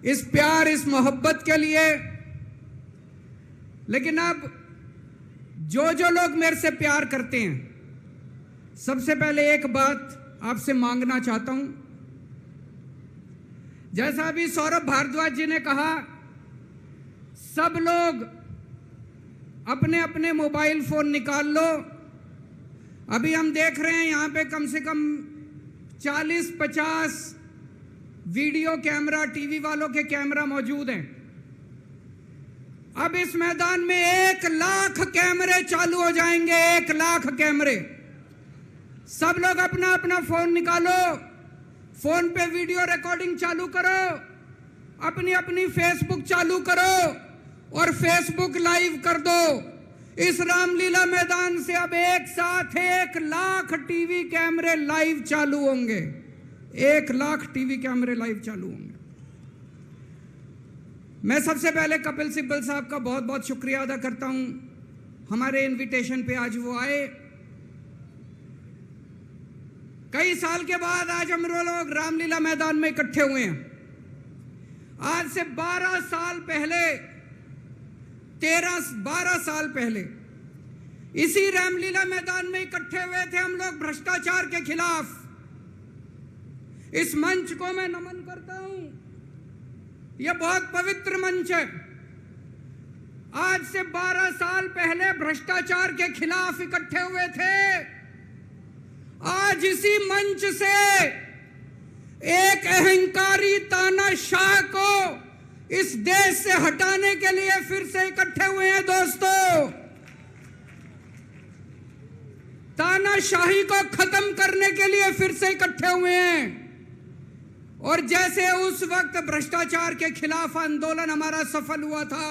इस प्यार, इस मोहब्बत के लिए। लेकिन अब जो जो लोग मेरे से प्यार करते हैं, सबसे पहले एक बात आपसे मांगना चाहता हूं। जैसा अभी सौरभ भारद्वाज जी ने कहा, सब लोग अपने अपने मोबाइल फोन निकाल लो। अभी हम देख रहे हैं यहां पे कम से कम 40-50 वीडियो कैमरा, टीवी वालों के कैमरा मौजूद हैं। अब इस मैदान में 1 लाख कैमरे चालू हो जाएंगे, 1 लाख कैमरे। सब लोग अपना अपना फोन निकालो, फोन पे वीडियो रिकॉर्डिंग चालू करो, अपनी अपनी फेसबुक चालू करो और फेसबुक लाइव कर दो। इस रामलीला मैदान से अब एक साथ 1 लाख टीवी कैमरे लाइव चालू होंगे, 1 लाख टीवी कैमरे लाइव चालू होंगे। मैं सबसे पहले कपिल सिब्बल साहब का बहुत बहुत शुक्रिया अदा करता हूं, हमारे इनविटेशन पे आज वो आए। कई साल के बाद आज हम लोग रामलीला मैदान में इकट्ठे हुए हैं। आज से 12 साल पहले, 12 साल पहले इसी रामलीला मैदान में इकट्ठे हुए थे हम लोग भ्रष्टाचार के खिलाफ। इस मंच को मैं नमन करता हूं, यह बहुत पवित्र मंच है। आज से 12 साल पहले भ्रष्टाचार के खिलाफ इकट्ठे हुए थे। आज इसी मंच से एक अहंकारी तानाशाह को इस देश से हटाने के लिए फिर से इकट्ठे हुए हैं दोस्तों। तानाशाही को खत्म करने के लिए फिर से इकट्ठे हुए हैं। और जैसे उस वक्त भ्रष्टाचार के खिलाफ आंदोलन हमारा सफल हुआ था,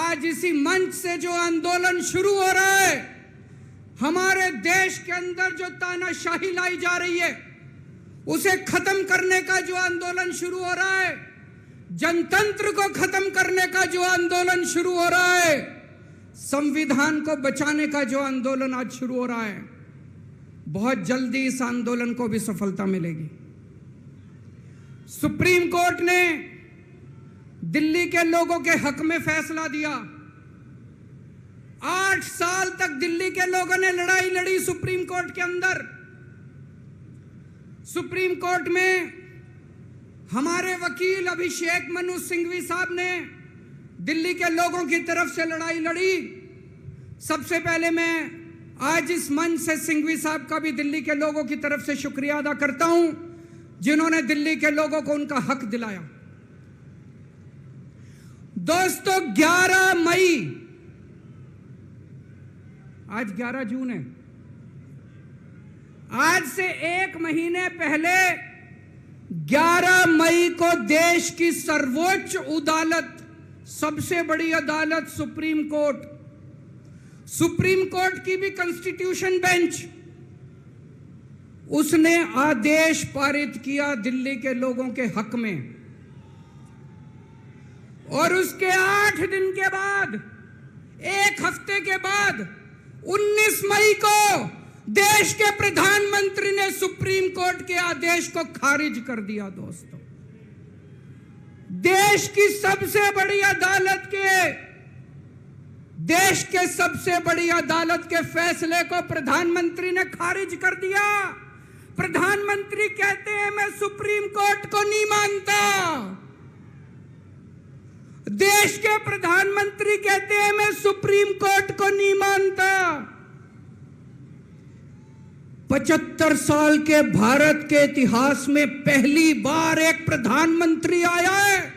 आज इसी मंच से जो आंदोलन शुरू हो रहा है, हमारे देश के अंदर जो तानाशाही लाई जा रही है उसे खत्म करने का जो आंदोलन शुरू हो रहा है, जनतंत्र को खत्म करने का जो आंदोलन शुरू हो रहा है, संविधान को बचाने का जो आंदोलन आज शुरू हो रहा है, बहुत जल्दी इस आंदोलन को भी सफलता मिलेगी। सुप्रीम कोर्ट ने दिल्ली के लोगों के हक में फैसला दिया। 8 साल तक दिल्ली के लोगों ने लड़ाई लड़ी सुप्रीम कोर्ट के अंदर। सुप्रीम कोर्ट में हमारे वकील अभिषेक मनु सिंघवी साहब ने दिल्ली के लोगों की तरफ से लड़ाई लड़ी। सबसे पहले मैं आज इस मंच से सिंघवी साहब का भी दिल्ली के लोगों की तरफ से शुक्रिया अदा करता हूं, जिन्होंने दिल्ली के लोगों को उनका हक दिलाया। दोस्तों, 11 मई, आज 11 जून है, आज से 1 महीने पहले 11 मई को देश की सर्वोच्च अदालत, सबसे बड़ी अदालत सुप्रीम कोर्ट की भी कॉन्स्टिट्यूशन बेंच, उसने आदेश पारित किया दिल्ली के लोगों के हक में। और उसके 8 दिन के बाद, 1 हफ्ते के बाद 19 मई को देश के प्रधानमंत्री ने सुप्रीम कोर्ट के आदेश को खारिज कर दिया। दोस्तों, देश की सबसे बड़ी अदालत के फैसले को प्रधानमंत्री ने खारिज कर दिया। प्रधानमंत्री कहते हैं मैं सुप्रीम कोर्ट को नहीं मानता। देश के प्रधानमंत्री कहते हैं मैं सुप्रीम कोर्ट को नहीं मानता। 75 साल के भारत के इतिहास में पहली बार एक प्रधानमंत्री आया है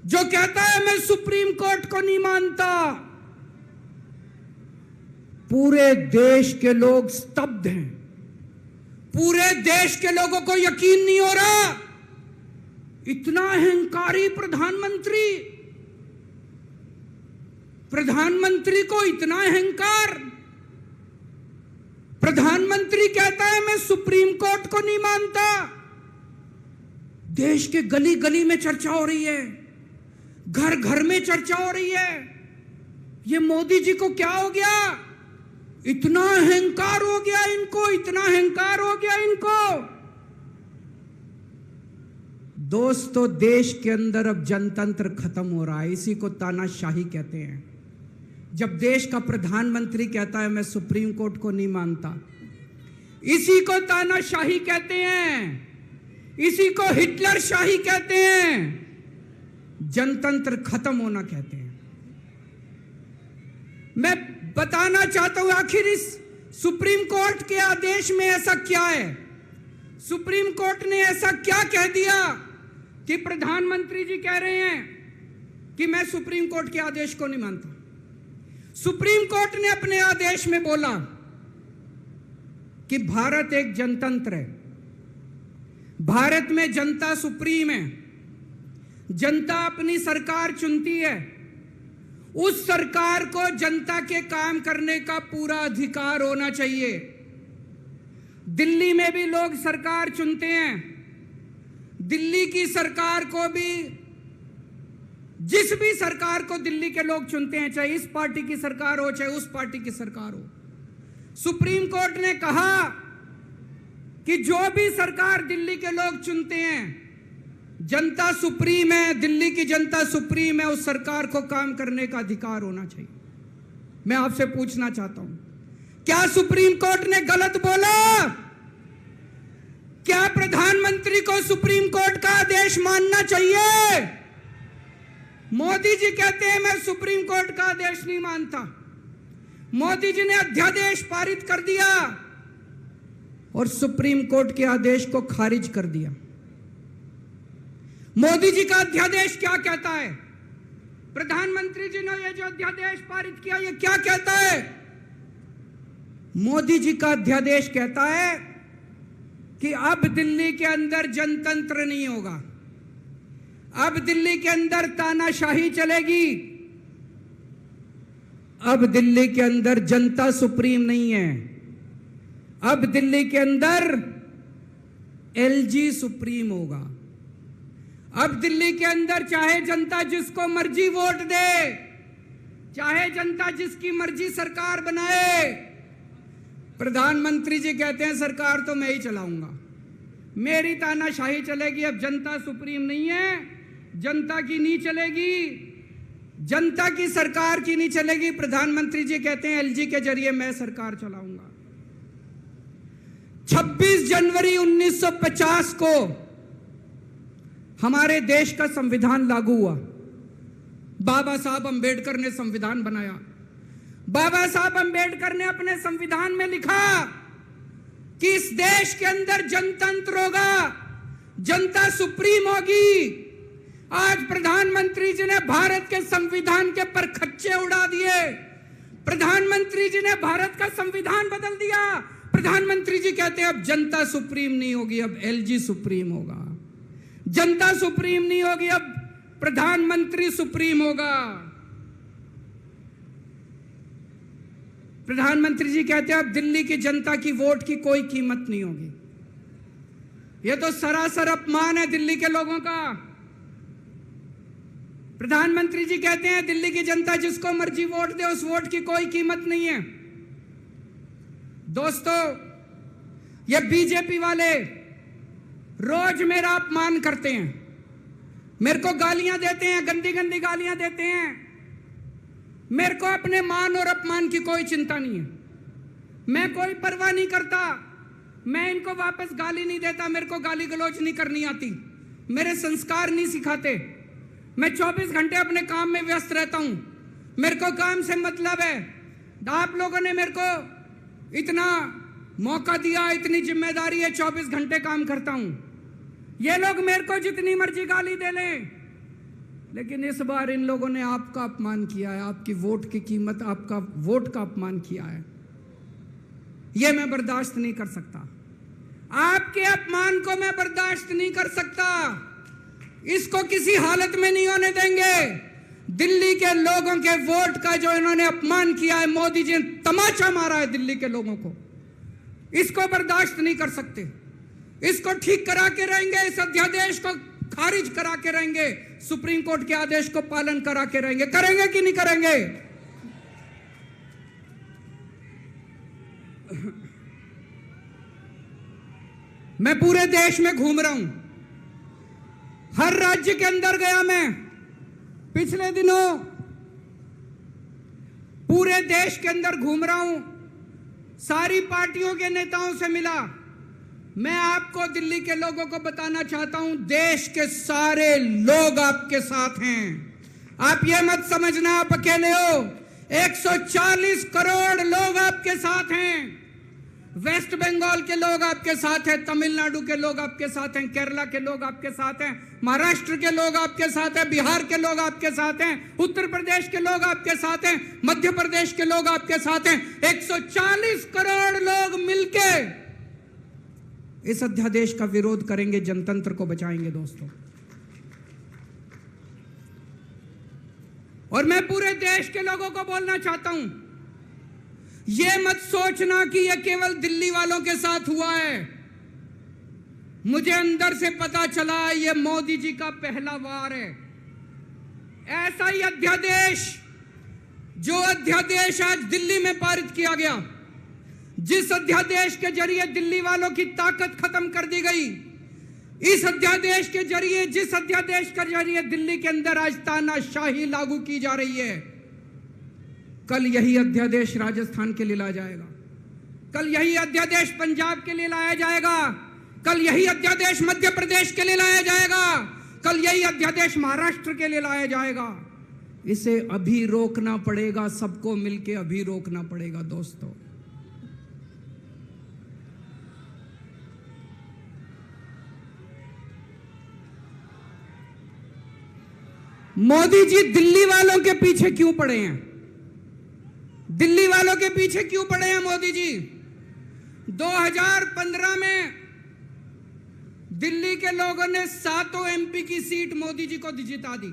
जो कहता है मैं सुप्रीम कोर्ट को नहीं मानता। पूरे देश के लोग स्तब्ध हैं। पूरे देश के लोगों को यकीन नहीं हो रहा, इतना अहंकारी प्रधानमंत्री को इतना अहंकार। प्रधानमंत्री कहता है मैं सुप्रीम कोर्ट को नहीं मानता। देश के गली गली में चर्चा हो रही है, घर घर में चर्चा हो रही है, ये मोदी जी को क्या हो गया, इतना अहंकार हो गया इनको, इतना अहंकार हो गया इनको। दोस्तों, देश के अंदर अब जनतंत्र खत्म हो रहा है। इसी को तानाशाही कहते हैं। जब देश का प्रधानमंत्री कहता है मैं सुप्रीम कोर्ट को नहीं मानता, इसी को तानाशाही कहते हैं, इसी को हिटलर शाही कहते हैं, जनतंत्र खत्म होना कहते हैं। मैं बताना चाहता हूं आखिर इस सुप्रीम कोर्ट के आदेश में ऐसा क्या है। सुप्रीम कोर्ट ने ऐसा क्या कह दिया कि प्रधानमंत्री जी कह रहे हैं कि मैं सुप्रीम कोर्ट के आदेश को नहीं मानता। सुप्रीम कोर्ट ने अपने आदेश में बोला कि भारत एक जनतंत्र है, भारत में जनता सुप्रीम है, जनता अपनी सरकार चुनती है, उस सरकार को जनता के काम करने का पूरा अधिकार होना चाहिए। दिल्ली में भी लोग सरकार चुनते हैं, दिल्ली की सरकार को भी, जिस भी सरकार को दिल्ली के लोग चुनते हैं, चाहे इस पार्टी की सरकार हो चाहे उस पार्टी की सरकार हो, सुप्रीम कोर्ट ने कहा कि जो भी सरकार दिल्ली के लोग चुनते हैं, जनता सुप्रीम है, दिल्ली की जनता सुप्रीम है, उस सरकार को काम करने का अधिकार होना चाहिए। मैं आपसे पूछना चाहता हूं, क्या सुप्रीम कोर्ट ने गलत बोला? क्या प्रधानमंत्री को सुप्रीम कोर्ट का आदेश मानना चाहिए? मोदी जी कहते हैं मैं सुप्रीम कोर्ट का आदेश नहीं मानता। मोदी जी ने अध्यादेश पारित कर दिया और सुप्रीम कोर्ट के आदेश को खारिज कर दिया। मोदी जी का अध्यादेश क्या कहता है? प्रधानमंत्री जी ने ये जो अध्यादेश पारित किया, ये क्या कहता है? मोदी जी का अध्यादेश कहता है कि अब दिल्ली के अंदर जनतंत्र नहीं होगा, अब दिल्ली के अंदर तानाशाही चलेगी, अब दिल्ली के अंदर जनता सुप्रीम नहीं है, अब दिल्ली के अंदर एलजी सुप्रीम होगा। अब दिल्ली के अंदर चाहे जनता जिसको मर्जी वोट दे, चाहे जनता जिसकी मर्जी सरकार बनाए, प्रधानमंत्री जी कहते हैं सरकार तो मैं ही चलाऊंगा, मेरी तानाशाही चलेगी। अब जनता सुप्रीम नहीं है, जनता की नहीं चलेगी, जनता की सरकार की नहीं चलेगी। प्रधानमंत्री जी कहते हैं एलजी के जरिए मैं सरकार चलाऊंगा। 26 जनवरी 1950 को हमारे देश का संविधान लागू हुआ। बाबा साहब अंबेडकर ने संविधान बनाया। बाबा साहब अंबेडकर ने अपने संविधान में लिखा कि इस देश के अंदर जनतंत्र होगा, जनता सुप्रीम होगी। आज प्रधानमंत्री जी ने भारत के संविधान के परखच्चे उड़ा दिए। प्रधानमंत्री जी ने भारत का संविधान बदल दिया। प्रधानमंत्री जी कहते हैं अब जनता सुप्रीम नहीं होगी, अब एलजी सुप्रीम होगा। जनता सुप्रीम नहीं होगी, अब प्रधानमंत्री सुप्रीम होगा। प्रधानमंत्री जी कहते हैं अब दिल्ली की जनता की वोट की कोई कीमत नहीं होगी। यह तो सरासर अपमान है दिल्ली के लोगों का। प्रधानमंत्री जी कहते हैं दिल्ली की जनता जिसको मर्जी वोट दे, उस वोट की कोई कीमत नहीं है। दोस्तों, ये बीजेपी वाले रोज मेरा अपमान करते हैं, मेरे को गालियां देते हैं, गंदी गंदी गालियां देते हैं। मेरे को अपने मान और अपमान की कोई चिंता नहीं है, मैं कोई परवाह नहीं करता। मैं इनको वापस गाली नहीं देता, मेरे को गाली गलौज नहीं करनी आती, मेरे संस्कार नहीं सिखाते। मैं 24 घंटे अपने काम में व्यस्त रहता हूं, मेरे को काम से मतलब है। आप लोगों ने मेरे को इतना मौका दिया, इतनी जिम्मेदारी है, 24 घंटे काम करता हूं। ये लोग मेरे को जितनी मर्जी गाली दे लें, लेकिन इस बार इन लोगों ने आपका अपमान किया है, आपकी वोट की कीमत, आपका वोट का अपमान किया है। यह मैं बर्दाश्त नहीं कर सकता, आपके अपमान को मैं बर्दाश्त नहीं कर सकता। इसको किसी हालत में नहीं होने देंगे। दिल्ली के लोगों के वोट का जो इन्होंने अपमान किया है, मोदी जी ने तमाचा मारा है दिल्ली के लोगों को, इसको बर्दाश्त नहीं कर सकते। इसको ठीक करा के रहेंगे, इस अध्यादेश को खारिज करा के रहेंगे, सुप्रीम कोर्ट के आदेश को पालन करा के रहेंगे। करेंगे कि नहीं करेंगे? मैं पूरे देश में घूम रहा हूं, हर राज्य के अंदर गया मैं। पिछले दिनों पूरे देश के अंदर घूम रहा हूं, सारी पार्टियों के नेताओं से मिला। मैं आपको दिल्ली के लोगों को बताना चाहता हूं, देश के सारे लोग आपके साथ हैं। आप ये मत समझना आप अकेले हो। 140 करोड़ लोग आपके साथ हैं। वेस्ट बंगाल के लोग आपके साथ हैं, तमिलनाडु के लोग आपके साथ हैं, केरला के लोग आपके साथ हैं, महाराष्ट्र के लोग आपके साथ हैं, बिहार के लोग आपके साथ हैं, उत्तर प्रदेश के लोग आपके साथ हैं, मध्य प्रदेश के लोग आपके साथ हैं। 140 करोड़ लोग मिलके इस अध्यादेश का विरोध करेंगे, जनतंत्र को बचाएंगे दोस्तों। और मैं पूरे देश के लोगों को बोलना चाहता हूं, यह मत सोचना कि यह केवल दिल्ली वालों के साथ हुआ है। मुझे अंदर से पता चला यह मोदी जी का पहला वार है। ऐसा ही अध्यादेश, जो अध्यादेश आज दिल्ली में पारित किया गया, जिस अध्यादेश के जरिए दिल्ली वालों की ताकत खत्म कर दी गई, इस अध्यादेश के जरिए, जिस अध्यादेश के जरिए दिल्ली के अंदर आज तानाशाही लागू की जा रही है, कल यही अध्यादेश राजस्थान के लिए लाया जाएगा, कल यही अध्यादेश पंजाब के लिए लाया जाएगा, कल यही अध्यादेश मध्य प्रदेश के लिए लाया जाएगा, कल यही अध्यादेश महाराष्ट्र के लिए लाया जाएगा। इसे अभी रोकना पड़ेगा, सबको मिलकर अभी रोकना पड़ेगा दोस्तों। मोदी जी दिल्ली वालों के पीछे क्यों पड़े हैं? दिल्ली वालों के पीछे क्यों पड़े हैं मोदी जी? 2015 में दिल्ली के लोगों ने 7 एमपी की सीट मोदी जी को जिता दी,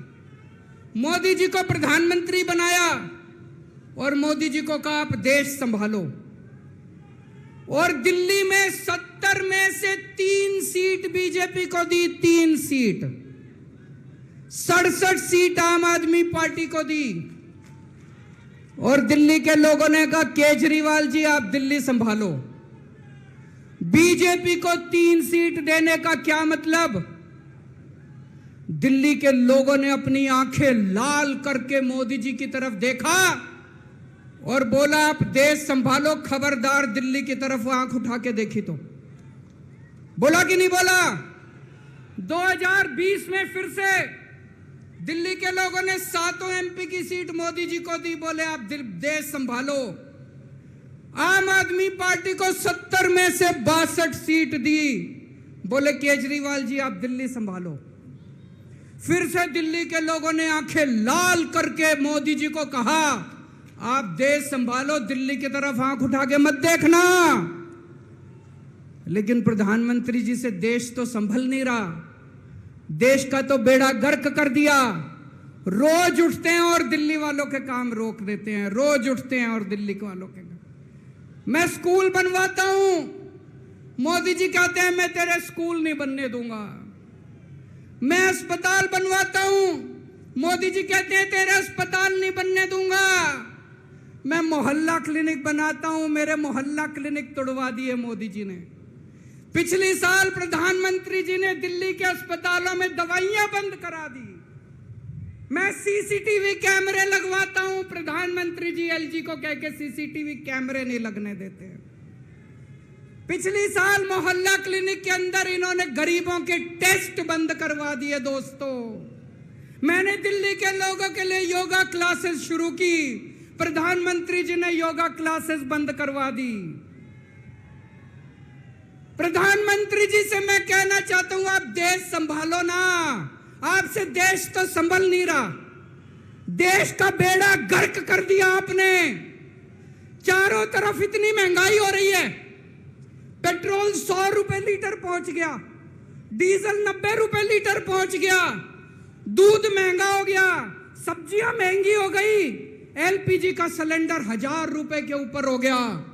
मोदी जी को प्रधानमंत्री बनाया और मोदी जी को कहा आप देश संभालो। और दिल्ली में 70 में से 3 सीट बीजेपी को दी, 3 सीट, 67 सीट आम आदमी पार्टी को दी। और दिल्ली के लोगों ने कहा केजरीवाल जी आप दिल्ली संभालो। बीजेपी को 3 सीट देने का क्या मतलब? दिल्ली के लोगों ने अपनी आंखें लाल करके मोदी जी की तरफ देखा और बोला आप देश संभालो, खबरदार दिल्ली की तरफ आंख उठा के देखी तो। बोला कि नहीं बोला? 2020 में फिर से दिल्ली के लोगों ने 7 एमपी की सीट मोदी जी को दी, बोले आप देश संभालो। आम आदमी पार्टी को 70 में से 62 सीट दी, बोले केजरीवाल जी आप दिल्ली संभालो। फिर से दिल्ली के लोगों ने आंखें लाल करके मोदी जी को कहा आप देश संभालो, दिल्ली की तरफ आंख उठा के मत देखना। लेकिन प्रधानमंत्री जी से देश तो संभल नहीं रहा, देश का तो बेड़ा गर्क कर दिया। रोज उठते हैं और दिल्ली वालों के काम रोक देते हैं, रोज उठते हैं और दिल्ली वालों के काम। मैं स्कूल बनवाता हूं, मोदी जी कहते हैं मैं तेरे स्कूल नहीं बनने दूंगा। मैं अस्पताल बनवाता हूं, मोदी जी कहते हैं तेरे अस्पताल नहीं बनने दूंगा। मैं मोहल्ला क्लिनिक बनाता हूं, मेरे मोहल्ला क्लिनिक तोड़वा दिए मोदी जी ने। पिछले साल प्रधानमंत्री जी ने दिल्ली के अस्पतालों में दवाइयां बंद करा दी। मैं सीसीटीवी कैमरे लगवाता हूं, प्रधानमंत्री जी एलजी को कह के सीसीटीवी कैमरे नहीं लगने देते। पिछले साल मोहल्ला क्लिनिक के अंदर इन्होंने गरीबों के टेस्ट बंद करवा दिए दोस्तों। मैंने दिल्ली के लोगों के लिए योगा क्लासेस शुरू की, प्रधानमंत्री जी ने योगा क्लासेस बंद करवा दी। प्रधानमंत्री जी से मैं कहना चाहता हूं आप देश संभालो ना, आपसे देश तो संभल नहीं रहा। देश का बेड़ा गर्क कर दिया आपने। चारों तरफ इतनी महंगाई हो रही है, पेट्रोल 100 रुपए लीटर पहुंच गया, डीजल 90 रुपए लीटर पहुंच गया, दूध महंगा हो गया, सब्जियां महंगी हो गई, एलपीजी का सिलेंडर 1000 रुपए के ऊपर हो गया।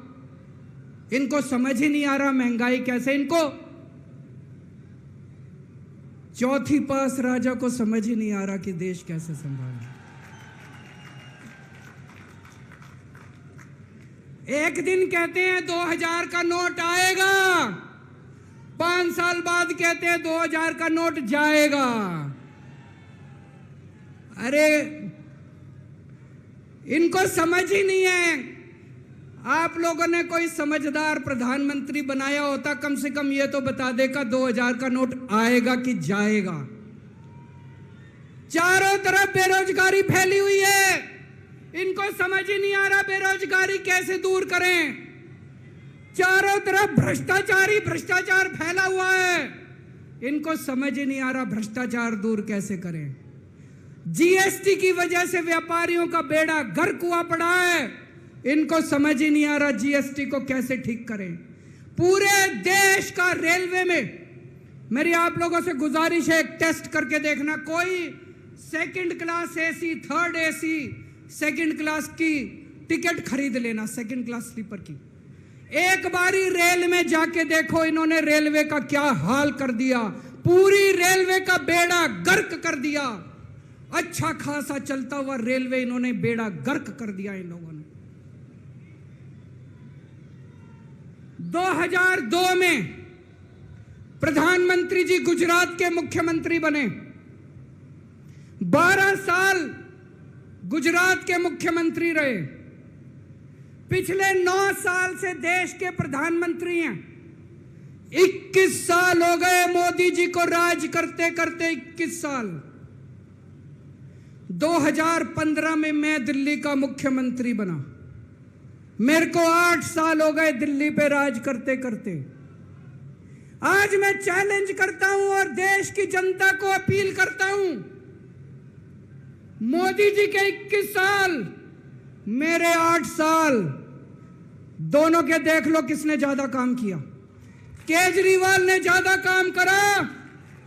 इनको समझ ही नहीं आ रहा महंगाई कैसे, इनको चौथी पास राजा को समझ ही नहीं आ रहा कि देश कैसे संभालना। एक दिन कहते हैं 2000 का नोट आएगा, 5 साल बाद कहते हैं 2000 का नोट जाएगा। अरे इनको समझ ही नहीं है। आप लोगों ने कोई समझदार प्रधानमंत्री बनाया होता, कम से कम ये तो बता देगा 2000 का नोट आएगा कि जाएगा। चारों तरफ बेरोजगारी फैली हुई है, इनको समझ ही नहीं आ रहा बेरोजगारी कैसे दूर करें। चारों तरफ भ्रष्टाचार फैला हुआ है, इनको समझ ही नहीं आ रहा भ्रष्टाचार दूर कैसे करें। जीएसटी की वजह से व्यापारियों का बेड़ा गर्क हुआ पड़ा है, इनको समझ ही नहीं आ रहा जीएसटी को कैसे ठीक करें। पूरे देश का रेलवे में मेरी आप लोगों से गुजारिश है, एक टेस्ट करके देखना। कोई second class AC, third AC, second class की टिकट खरीद लेना, सेकंड क्लास स्लीपर की। एक बारी रेल में जाके देखो इन्होंने रेलवे का क्या हाल कर दिया। पूरी रेलवे का बेड़ा गर्क कर दिया। अच्छा खासा चलता हुआ रेलवे इन्होंने बेड़ा गर्क कर दिया इन लोगों ने। 2002 में प्रधानमंत्री जी गुजरात के मुख्यमंत्री बने। 12 साल गुजरात के मुख्यमंत्री रहे। पिछले 9 साल से देश के प्रधानमंत्री हैं। 21 साल हो गए मोदी जी को राज करते करते, 21 साल। 2015 में मैं दिल्ली का मुख्यमंत्री बना। मेरे को 8 साल हो गए दिल्ली पे राज करते करते। आज मैं चैलेंज करता हूं और देश की जनता को अपील करता हूं, मोदी जी के 21 साल, मेरे 8 साल, दोनों के देख लो किसने ज्यादा काम किया। केजरीवाल ने ज्यादा काम करा।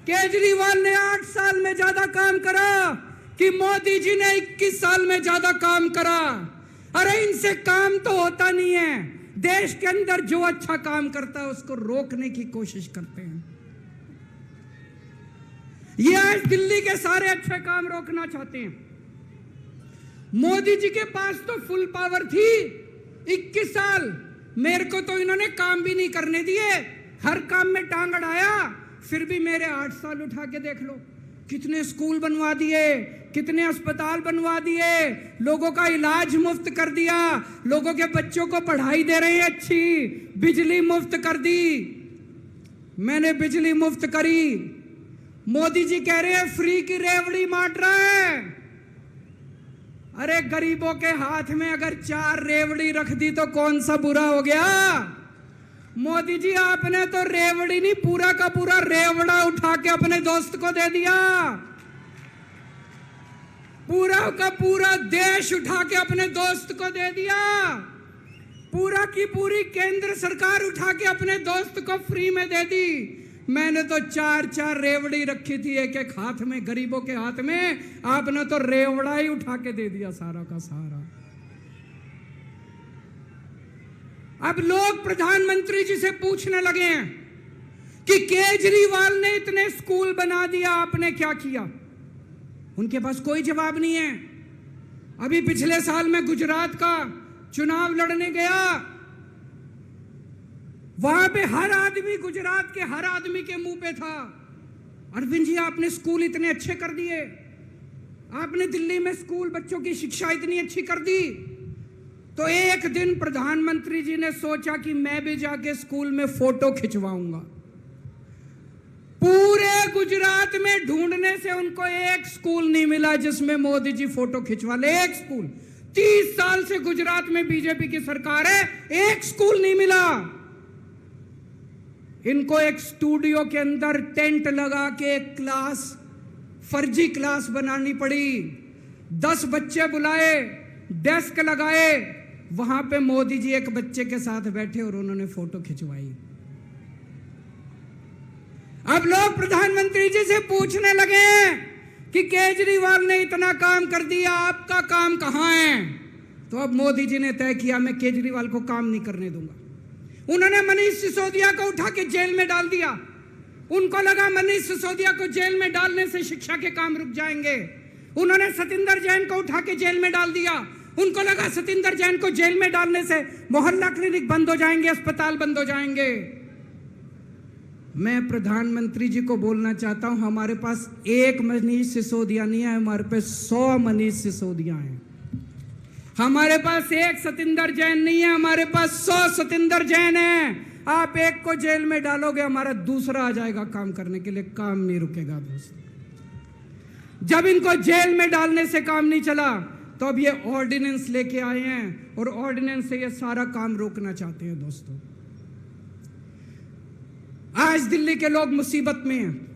केजरीवाल ने 8 साल में ज्यादा काम करा कि मोदी जी ने 21 साल में ज्यादा काम करा। अरे इनसे काम तो होता नहीं है। देश के अंदर जो अच्छा काम करता है उसको रोकने की कोशिश करते हैं। ये आज दिल्ली के सारे अच्छे काम रोकना चाहते हैं। मोदी जी के पास तो फुल पावर थी 21 साल, मेरे को तो इन्होंने काम भी नहीं करने दिए, हर काम में टांग अड़ाया। फिर भी मेरे 8 साल उठा के देख लो, कितने स्कूल बनवा दिए, कितने अस्पताल बनवा दिए, लोगों का इलाज मुफ्त कर दिया, लोगों के बच्चों को पढ़ाई दे रहे हैं अच्छी, बिजली मुफ्त कर दी। मैंने बिजली मुफ्त करी। मोदी जी कह रहे हैं फ्री की रेवड़ी बांट रहा है। अरे गरीबों के हाथ में अगर 4 रेवड़ी रख दी तो कौन सा बुरा हो गया। मोदी जी आपने तो रेवड़ी नहीं, पूरा का पूरा रेवड़ा उठा के अपने दोस्त को दे दिया। पूरा का पूरा देश उठा के अपने दोस्त को दे दिया। पूरा की पूरी केंद्र सरकार उठा के अपने दोस्त को फ्री में दे दी। मैंने तो 4 रेवड़ी रखी थी एक एक हाथ में, गरीबों के हाथ में, आपने तो रेवड़ा ही उठा के दे दिया सारा का सारा। अब लोग प्रधानमंत्री जी से पूछने लगे हैं कि केजरीवाल ने इतने स्कूल बना दिया, आपने क्या किया। उनके पास कोई जवाब नहीं है। अभी पिछले साल मैं गुजरात का चुनाव लड़ने गया, वहां पे हर आदमी, गुजरात के हर आदमी के मुंह पे था, अरविंद जी आपने स्कूल इतने अच्छे कर दिए, आपने दिल्ली में स्कूल बच्चों की शिक्षा इतनी अच्छी कर दी। तो एक दिन प्रधानमंत्री जी ने सोचा कि मैं भी जाके स्कूल में फोटो खिंचवाऊंगा। पूरे गुजरात में ढूंढने से उनको एक स्कूल नहीं मिला जिसमें मोदी जी फोटो खिंचवा ले। एक स्कूल, 30 साल से गुजरात में बीजेपी की सरकार है, एक स्कूल नहीं मिला। इनको एक स्टूडियो के अंदर टेंट लगा के एक क्लास, फर्जी क्लास बनानी पड़ी। 10 बच्चे बुलाए, डेस्क लगाए, वहां पे मोदी जी एक बच्चे के साथ बैठे और उन्होंने फोटो खिंचवाई। अब लोग प्रधानमंत्री जी से पूछने लगे कि केजरीवाल ने इतना काम कर दिया, आपका काम कहां है। तो अब मोदी जी ने तय किया मैं केजरीवाल को काम नहीं करने दूंगा। उन्होंने मनीष सिसोदिया को उठा के जेल में डाल दिया। उनको लगा मनीष सिसोदिया को जेल में डालने से शिक्षा के काम रुक जाएंगे। उन्होंने सतिंदर जैन को उठा के जेल में डाल दिया। उनको लगा सतिंदर जैन को जेल में डालने से मोहल्ला क्लिनिक बंद हो जाएंगे, अस्पताल बंद हो जाएंगे। मैं प्रधानमंत्री जी को बोलना चाहता हूं, हमारे पास एक मनीष सिसोदिया नहीं है, हमारे पास 100 मनीष सिसोदिया हैं। हमारे पास एक सतिंदर जैन नहीं है, हमारे पास 100 सतिंदर जैन हैं। आप एक को जेल में डालोगे, हमारा दूसरा आ जाएगा काम करने के लिए, काम नहीं रुकेगा दोस्त। जब इनको जेल में डालने से काम नहीं चला तो अब ये ऑर्डिनेंस लेके आए हैं और ऑर्डिनेंस से ये सारा काम रोकना चाहते हैं दोस्तों। आज दिल्ली के लोग मुसीबत में हैं।